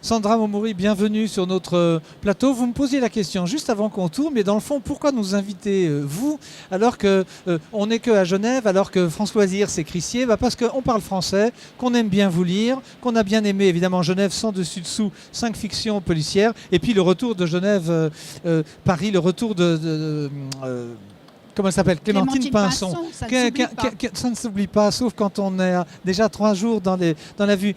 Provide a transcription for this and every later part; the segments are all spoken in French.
Sandra Momouri, bienvenue sur notre plateau. Vous me posiez la question juste avant qu'on tourne, mais dans le fond, pourquoi nous invitez vous, alors que on n'est que à Genève, alors que France Loisirs c'est Crissier? Parce qu'on parle français, qu'on aime bien vous lire, qu'on a bien aimé évidemment Genève sans dessus-dessous, 5 fictions policières, et puis le retour de Genève, Paris, le retour comment elle s'appelle, Clémentine Pinson. Ça ne s'oublie pas, sauf quand on est déjà 3 jours dans la vue.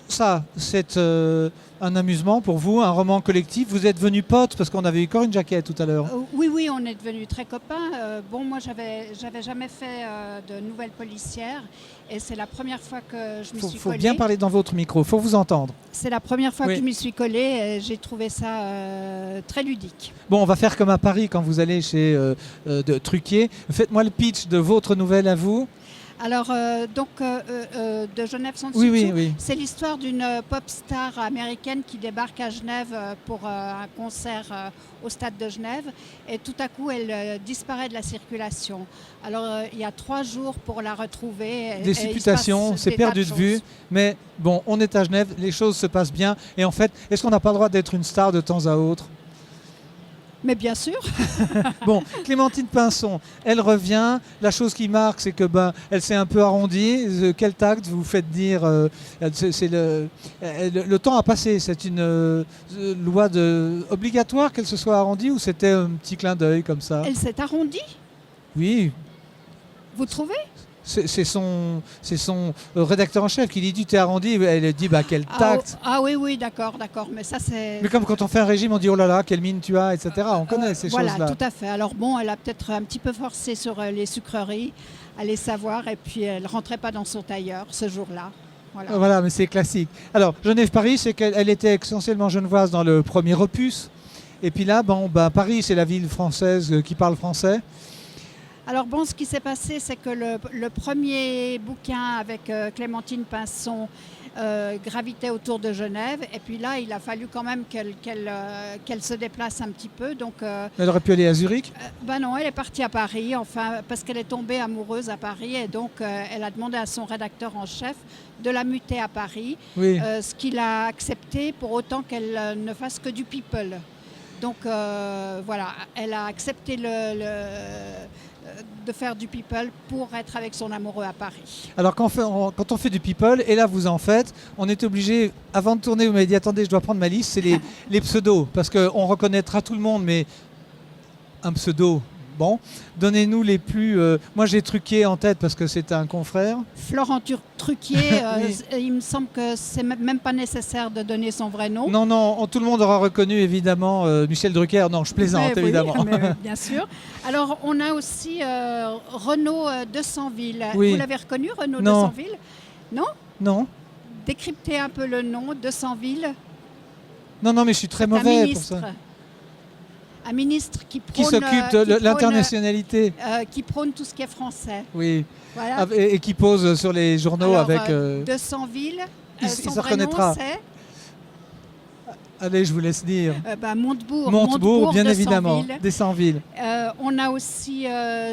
Ça, c'est un amusement pour vous, un roman collectif. Vous êtes venus potes parce qu'on avait eu Corinne Jacquet tout à l'heure. Oui, on est devenus très copains. Moi, j'avais jamais fait de nouvelles policières et c'est la première fois que je me suis collée. Il faut bien parler dans votre micro, il faut vous entendre. C'est la première fois que je m'y suis collée et j'ai trouvé ça très ludique. Bon, on va faire comme à Paris quand vous allez chez Truquier. Faites-moi le pitch de votre nouvelle à vous. Alors, de Genève sans dessus-dessous, c'est l'histoire d'une pop star américaine qui débarque à Genève pour un concert au stade de Genève et tout à coup elle disparaît de la circulation. Alors il y a 3 jours pour la retrouver. Des supputations, c'est perdu de vue, mais bon, on est à Genève, les choses se passent bien et en fait, est-ce qu'on n'a pas le droit d'être une star de temps à autre ? Mais bien sûr. Bon, Clémentine Pinson, elle revient. La chose qui marque, c'est que elle s'est un peu arrondie. Quel tact vous faites dire le temps a passé. C'est une loi obligatoire qu'elle se soit arrondie ou c'était un petit clin d'œil comme ça? Elle s'est arrondie? Oui. Vous trouvez? C'est son rédacteur en chef qui dit tu es arrondi, elle dit quel tact. Oui, d'accord, mais ça c'est... Mais comme quand on fait un régime, on dit oh là là, quelle mine tu as, etc. On connaît ces choses-là. Voilà, tout à fait. Alors bon, elle a peut-être un petit peu forcé sur les sucreries, allez savoir, et puis elle rentrait pas dans son tailleur ce jour-là. Voilà, mais c'est classique. Alors, Genève-Paris, c'est qu'elle était essentiellement genevoise dans le premier opus. Et puis là, Paris, c'est la ville française qui parle français. Alors bon, ce qui s'est passé, c'est que le premier bouquin avec Clémentine Pinson gravitait autour de Genève. Et puis là, il a fallu quand même qu'elle se déplace un petit peu. Donc, elle aurait pu aller à Zurich? Non, elle est partie à Paris, parce qu'elle est tombée amoureuse à Paris. Et donc, elle a demandé à son rédacteur en chef de la muter à Paris. Oui. Ce qu'il a accepté pour autant qu'elle ne fasse que du people. Donc voilà, elle a accepté de faire du people pour être avec son amoureux à Paris. Alors quand on fait du people, et là vous en faites, on est obligé, avant de tourner, vous m'avez dit attendez, je dois prendre ma liste, c'est les pseudos, parce qu'on reconnaîtra tout le monde, mais un pseudo, bon, donnez-nous les plus... moi j'ai Truquier en tête parce que c'est un confrère. Florent Truquier, oui. Il me semble que c'est même pas nécessaire de donner son vrai nom. Non, tout le monde aura reconnu évidemment Michel Drucker. Non, je plaisante évidemment. Mais, bien sûr. Alors on a aussi Renaud de Sanville. Oui. Vous l'avez reconnu, Renaud de Sanville? Non. Non. Décryptez un peu le nom de Sanville. Non, mais je suis très mauvais pour ça. Un ministre qui s'occupe de l'internationalité. Qui prône tout ce qui est français. Oui. Voilà. Et qui pose sur les journaux. Alors, avec... De Sanville, il son se vrai reconnaîtra. nom c'est... Allez, je vous laisse dire. Montebourg, bien évidemment, des Sanville. On a aussi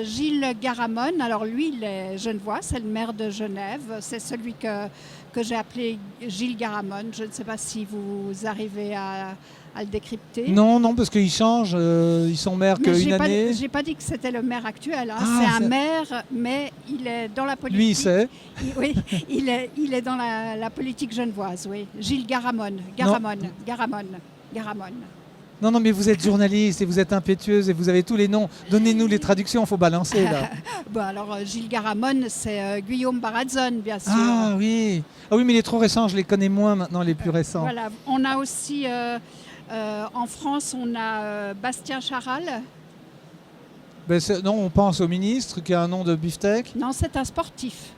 Gilles Garamone. Alors lui, il est genevois, c'est le maire de Genève. C'est celui que j'ai appelé Gilles Garamone. Je ne sais pas si vous arrivez à le décrypter. Non, parce qu'ils changent, ils sont maires qu'une année. J'ai pas dit que c'était le maire actuel. C'est un maire, mais il est dans la politique. Lui, il sait. Oui, il est dans la politique genevoise, oui. Gilles Garamone. Non, mais vous êtes journaliste et vous êtes impétueuse et vous avez tous les noms. Donnez-nous les traductions, il faut balancer là. Alors Gilles Garamone, c'est Guillaume Barazzone, bien sûr. Ah oui, mais les trop récents, je les connais moins maintenant, les plus récents. Voilà, on a aussi, en France, on a Bastien Charal. Non, on pense au ministre qui a un nom de beefsteak. Non, c'est un sportif.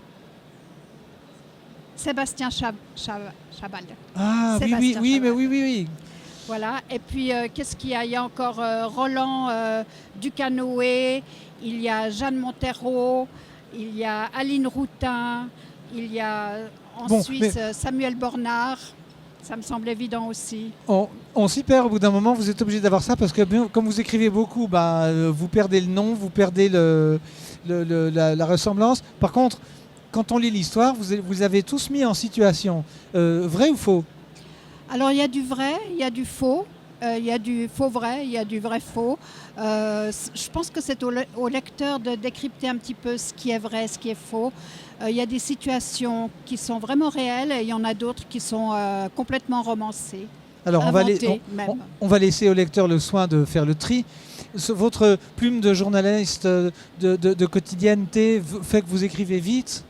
Sébastien Chabal. Ah oui. Voilà, et puis qu'est-ce qu'il y a? Il y a encore Roland Ducanoë, il y a Jeanne Montero, il y a Aline Routin, il y a en Suisse Samuel Bornard. Ça me semble évident aussi. On s'y perd au bout d'un moment, vous êtes obligé d'avoir ça parce que comme vous écrivez beaucoup, vous perdez le nom, vous perdez la ressemblance. Par contre, quand on lit l'histoire, vous avez tous mis en situation. Vrai ou faux? Alors il y a du vrai, il y a du faux. Il y a du faux vrai, il y a du vrai faux. Je pense que c'est au lecteur de décrypter un petit peu ce qui est vrai, ce qui est faux. Il y a des situations qui sont vraiment réelles et il y en a d'autres qui sont complètement romancées. Alors on va laisser au lecteur le soin de faire le tri. Votre plume de journaliste de quotidienneté fait que vous écrivez vite ?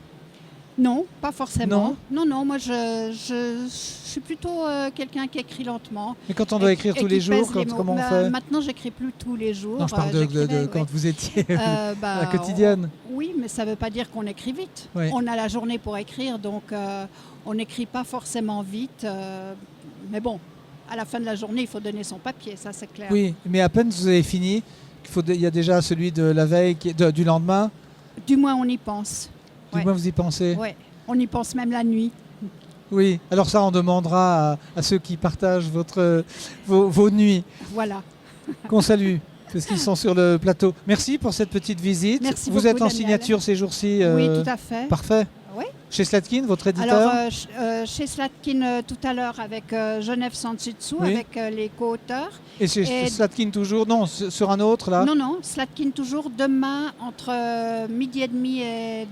Non, pas forcément. Non, moi je suis plutôt quelqu'un qui écrit lentement. Mais quand on doit écrire tous les jours, comment on fait ? Maintenant, j'écris plus tous les jours. Non, je parle de quand vous étiez à la quotidienne. Oui, mais ça ne veut pas dire qu'on écrit vite. Oui. On a la journée pour écrire, donc on n'écrit pas forcément vite. Mais bon, à la fin de la journée, il faut donner son papier, ça c'est clair. Oui, mais à peine vous avez fini, il y a déjà celui de la veille, du lendemain. Du moins, on y pense. Du moins, vous y pensez ? Oui, on y pense même la nuit. Oui, alors ça, on demandera à ceux qui partagent vos nuits. Voilà. Qu'on salue, parce qu'ils sont sur le plateau. Merci pour cette petite visite. Merci vous beaucoup, êtes en Daniel. Signature ces jours-ci Oui, tout à fait. Parfait. Oui. Chez Slatkin, votre éditeur ? Alors, chez Slatkin tout à l'heure avec Genève Sanshitsu, oui. avec les co-auteurs. Et chez Slatkin toujours ? Non, sur un autre là ? Non, Slatkin toujours demain entre midi et demi et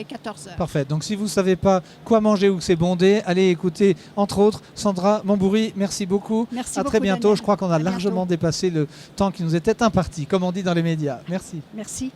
14h. Parfait. Donc si vous ne savez pas quoi manger ou que c'est bondé, allez écouter entre autres Sandra Montbourry. Merci beaucoup. Merci à beaucoup, très bientôt. Daniel. Je crois qu'on a largement dépassé le temps qui nous était imparti, comme on dit dans les médias. Merci. Merci.